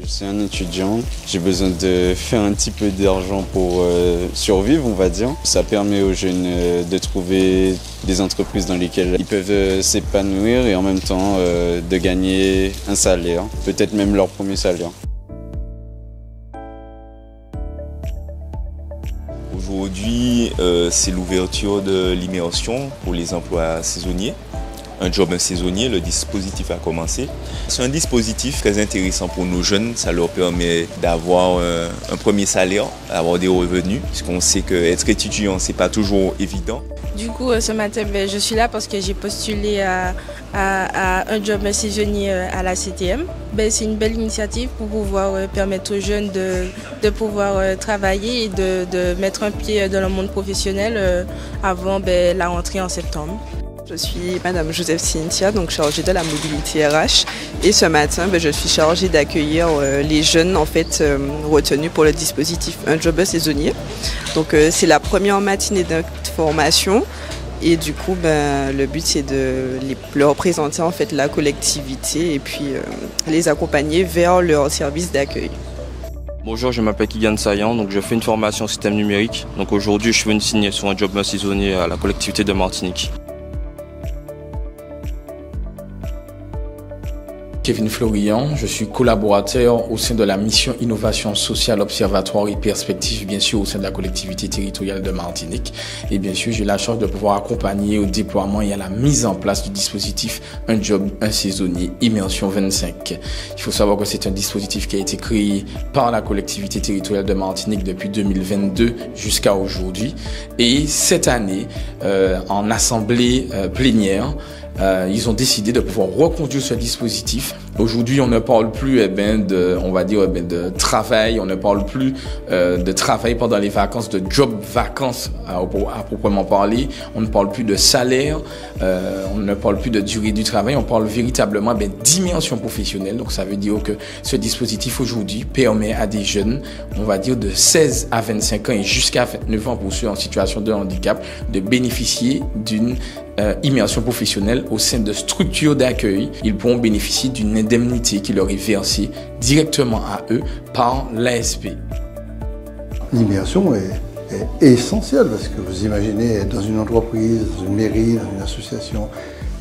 Je suis un étudiant, j'ai besoin de faire un petit peu d'argent pour survivre, on va dire. Ça permet aux jeunes de trouver des entreprises dans lesquelles ils peuvent s'épanouir et en même temps de gagner un salaire, peut-être même leur premier salaire. Aujourd'hui, c'est l'ouverture de l'immersion pour les emplois saisonniers. Un job saisonnier, le dispositif a commencé. C'est un dispositif très intéressant pour nos jeunes. Ça leur permet d'avoir un premier salaire, d'avoir des revenus, puisqu'on sait qu'être étudiant, c'est pas toujours évident. Du coup, ce matin, je suis là parce que j'ai postulé à un job saisonnier à la CTM. C'est une belle initiative pour pouvoir permettre aux jeunes de pouvoir travailler et de mettre un pied dans le monde professionnel avant la rentrée en septembre. Je suis Madame Joseph Cynthia, donc chargée de la mobilité RH. Et ce matin, je suis chargée d'accueillir les jeunes retenus pour le dispositif Un Job saisonnier. Donc c'est la première matinée de formation. Et du coup, le but c'est de leur présenter la collectivité et puis les accompagner vers leur service d'accueil. Bonjour, je m'appelle Kylian Sayan, donc je fais une formation en système numérique. Donc aujourd'hui, je suis venu signer sur un job saisonnier à la collectivité de Martinique. Kevin Florian, je suis collaborateur au sein de la mission Innovation Sociale, Observatoire et Perspective, bien sûr au sein de la collectivité territoriale de Martinique. Et bien sûr, j'ai la charge de pouvoir accompagner au déploiement et à la mise en place du dispositif Un Job, un saisonnier, Immersion 25. Il faut savoir que c'est un dispositif qui a été créé par la collectivité territoriale de Martinique depuis 2022 jusqu'à aujourd'hui. Et cette année, en assemblée plénière, ils ont décidé de pouvoir reconduire ce dispositif. Aujourd'hui, on ne parle plus de travail, on ne parle plus de travail pendant les vacances, de job vacances à proprement parler. On ne parle plus de salaire, on ne parle plus de durée du travail, on parle véritablement d'immersion professionnelle. Donc ça veut dire que ce dispositif aujourd'hui permet à des jeunes, on va dire de 16 à 25 ans et jusqu'à 29 ans pour ceux en situation de handicap, de bénéficier d'une immersion professionnelle au sein de structures d'accueil. Ils pourront bénéficier d'une indemnité qui leur est versée directement à eux par l'ASP. L'immersion est essentielle parce que vous imaginez dans une entreprise, dans une mairie, dans une association,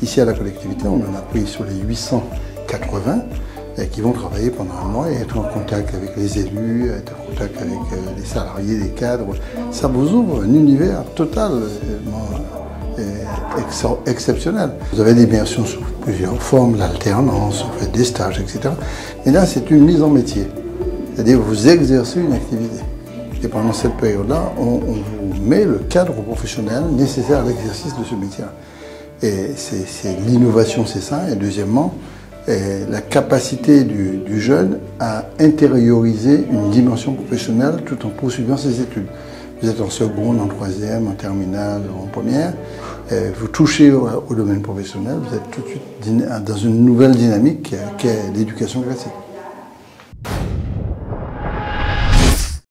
ici à la collectivité, on en a pris sur les 880 qui vont travailler pendant un mois et être en contact avec les élus, être en contact avec les salariés, les cadres. Ça vous ouvre un univers totalement exceptionnel. Vous avez des immersions sous plusieurs formes, l'alternance, vous faites des stages, etc. Et là, c'est une mise en métier. C'est-à-dire que vous exercez une activité. Et pendant cette période-là, on vous met le cadre professionnel nécessaire à l'exercice de ce métier. Et c'est l'innovation, c'est ça. Et deuxièmement, la capacité du jeune à intérioriser une dimension professionnelle tout en poursuivant ses études. Vous êtes en seconde, en troisième, en terminale, en première. Vous touchez au domaine professionnel, vous êtes tout de suite dans une nouvelle dynamique qui est l'éducation classique.